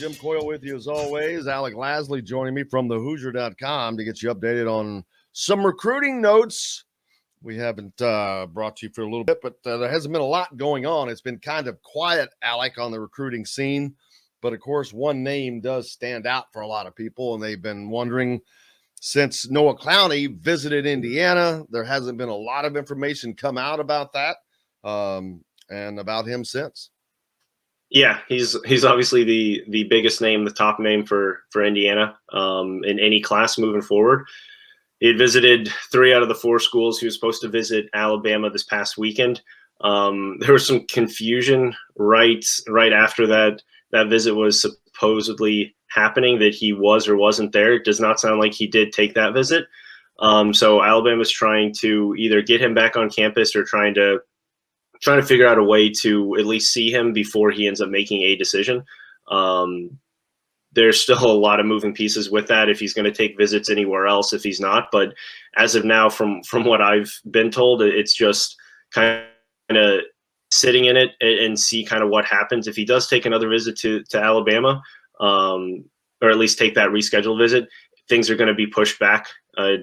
Jim Coyle with you as always. Alec Lasley joining me from thehoosier.com to get you updated on some recruiting notes. We haven't brought to you for a little bit, but there hasn't been a lot going on. It's been kind of quiet, Alec, on the recruiting scene. But, of course, one name does stand out for a lot of people, and they've been wondering since Noah Clowney visited Indiana. There hasn't been a lot of information come out about that and about him since. Yeah, he's obviously the biggest name, the top name for Indiana in any class moving forward. He had visited 3 out of the 4 schools. He was supposed to visit Alabama this past weekend. There was some confusion right after that visit was supposedly happening that he was or wasn't there. It does not sound like he did take that visit. So Alabama's trying to either get him back on campus or trying to figure out a way to at least see him before he ends up making a decision. There's still a lot of moving pieces with that, if he's going to take visits anywhere else, if he's not. But as of now, from what I've been told, it's just kind of sitting in it and see kind of what happens. If he does take another visit to Alabama, or at least take that rescheduled visit, things are going to be pushed back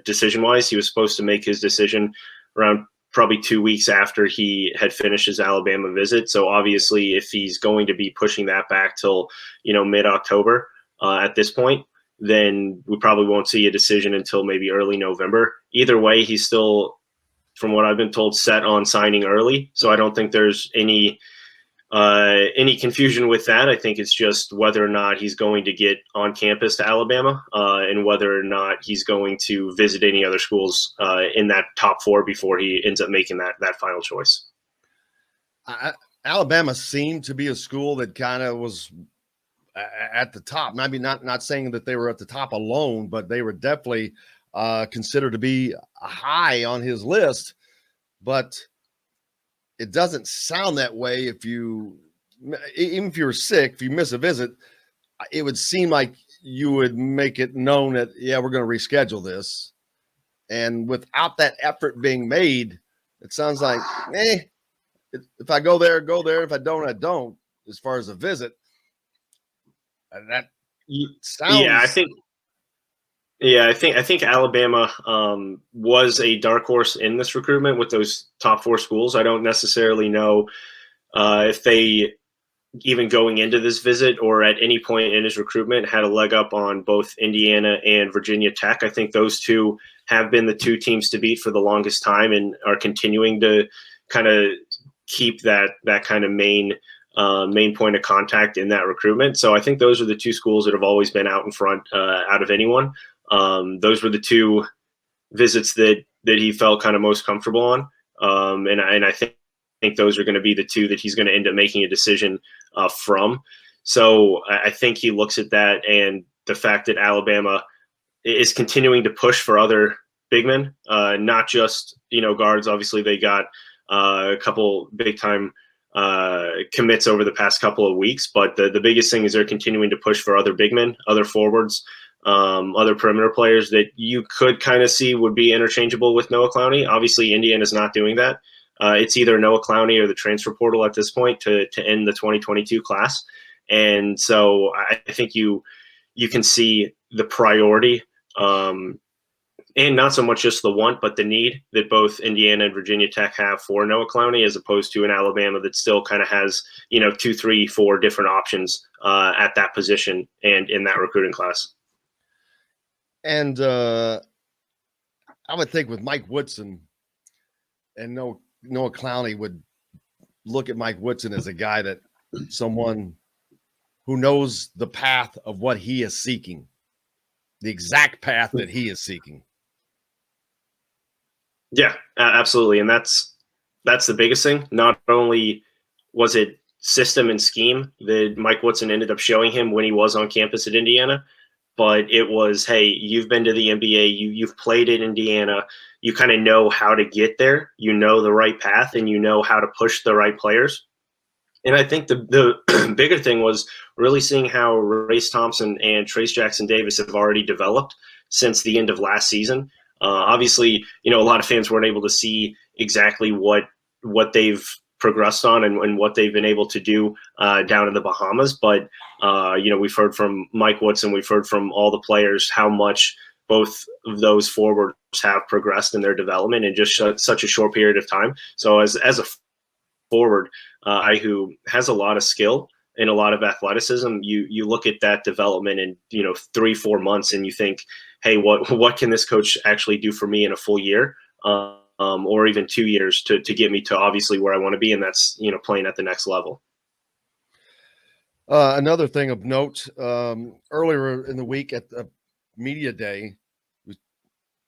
decision-wise. He was supposed to make his decision around probably 2 weeks after he had finished his Alabama visit. So obviously, if he's going to be pushing that back till, mid-October at this point, then we probably won't see a decision until maybe early November. Either way, he's still, from what I've been told, set on signing early. So I don't think there's any confusion with that. I think it's just whether or not he's going to get on campus to Alabama and whether or not he's going to visit any other schools in that top 4 before he ends up making that final choice. Alabama seemed to be a school that kind of was at the top. Maybe not saying that they were at the top alone, but they were definitely considered to be high on his list. But it doesn't sound that way even if you're sick, if you miss a visit, it would seem like you would make it known that, yeah, we're going to reschedule this. And without that effort being made, it sounds like, if I go there, go there. If I don't, I don't, as far as a visit. That sounds... Yeah, I think Alabama was a dark horse in this recruitment with those top 4 schools. I don't necessarily know if they, even going into this visit or at any point in his recruitment, had a leg up on both Indiana and Virginia Tech. I think those two have been the 2 teams to beat for the longest time and are continuing to kind of keep that kind of main point of contact in that recruitment. So I think those are the 2 schools that have always been out in front out of anyone. Those were the 2 visits that he felt kind of most comfortable on. And I think those are going to be the 2 that he's going to end up making a decision from. So I think he looks at that and the fact that Alabama is continuing to push for other big men, not just, guards. Obviously they got a couple big time commits over the past couple of weeks, but the biggest thing is they're continuing to push for other big men, other forwards, other perimeter players that you could kind of see would be interchangeable with Noah Clowney. Obviously, Indiana's not doing that. It's either Noah Clowney or the transfer portal at this point to end the 2022 class. And so I think you can see the priority and not so much just the want, but the need that both Indiana and Virginia Tech have for Noah Clowney, as opposed to an Alabama that still kind of has, 2, 3, 4 different options at that position and in that recruiting class. And I would think with Mike Woodson and Noah Clowney would look at Mike Woodson as a guy that someone who knows the path of what he is seeking, the exact path that he is seeking. Yeah, absolutely. And that's the biggest thing. Not only was it system and scheme that Mike Woodson ended up showing him when he was on campus at Indiana, but it was, hey, you've been to the NBA, you've played at Indiana, you kind of know how to get there, you know the right path, and you know how to push the right players. And I think the bigger thing was really seeing how Race Thompson and Trace Jackson Davis have already developed since the end of last season. Obviously, a lot of fans weren't able to see exactly what they've progressed on and what they've been able to do down in the Bahamas. But, we've heard from Mike Woodson, we've heard from all the players how much both of those forwards have progressed in their development in just such a short period of time. So as a forward, who has a lot of skill and a lot of athleticism, you look at that development in 3-4 months and you think, hey, what can this coach actually do for me in a full year, or even 2 years to get me to obviously where I want to be, and that's playing at the next level. Another thing of note, earlier in the week at the media day, it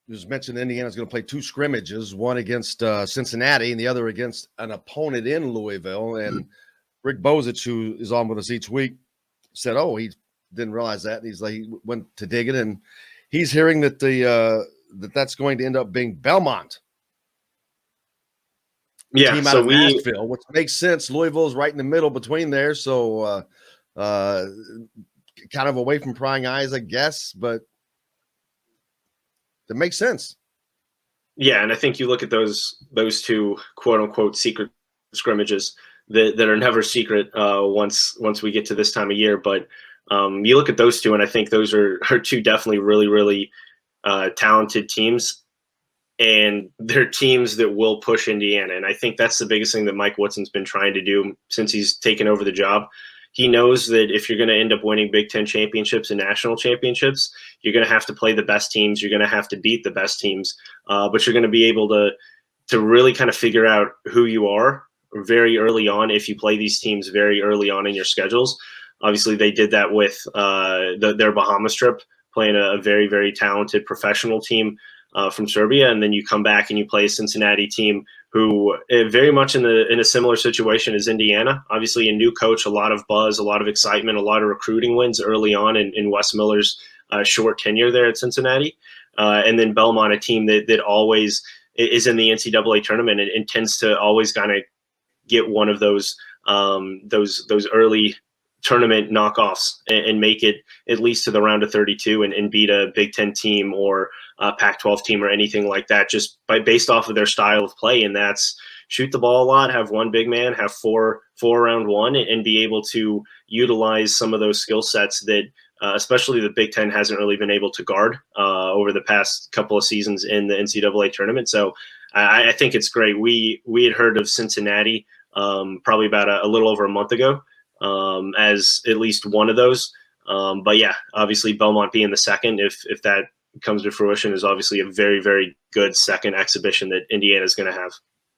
was mentioned Indiana's going to play 2 scrimmages, one against Cincinnati and the other against an opponent in Louisville. And Rick Bozich, who is on with us each week, said, "Oh, he didn't realize that." And he's like, he went to dig it, and he's hearing that that's going to end up being Belmont. Yeah, team out of Nashville, which makes sense. Louisville's right in the middle between there, so kind of away from prying eyes, I guess, but that makes sense. Yeah, and I think you look at those 2 quote unquote secret scrimmages that are never secret once we get to this time of year. But you look at those 2, and I think those are 2 definitely really, really talented teams. And they're teams that will push Indiana. And I think that's the biggest thing that Mike Woodson's been trying to do since he's taken over the job. He knows that if you're going to end up winning Big Ten championships and national championships, you're going to have to play the best teams. You're going to have to beat the best teams. But you're going to be able to really kind of figure out who you are very early on if you play these teams very early on in your schedules. Obviously, they did that with their Bahamas trip, playing a very, very talented professional team from Serbia, and then you come back and you play a Cincinnati team who very much in a similar situation as Indiana. Obviously, a new coach, a lot of buzz, a lot of excitement, a lot of recruiting wins early on in Wes Miller's short tenure there at Cincinnati, and then Belmont, a team that always is in the NCAA tournament and tends to always kind of get one of those early tournament knockoffs and make it at least to the round of 32 and beat a Big Ten team or a Pac-12 team or anything like that, just based off of their style of play. And that's shoot the ball a lot, have one big man, have four around one, and be able to utilize some of those skill sets that especially the Big Ten hasn't really been able to guard over the past couple of seasons in the NCAA tournament. So I think it's great. We had heard of Cincinnati probably about a little over a month ago as at least one of those. But yeah, obviously Belmont being the second, if that comes to fruition, is obviously a very, very good second exhibition that Indiana is going to have.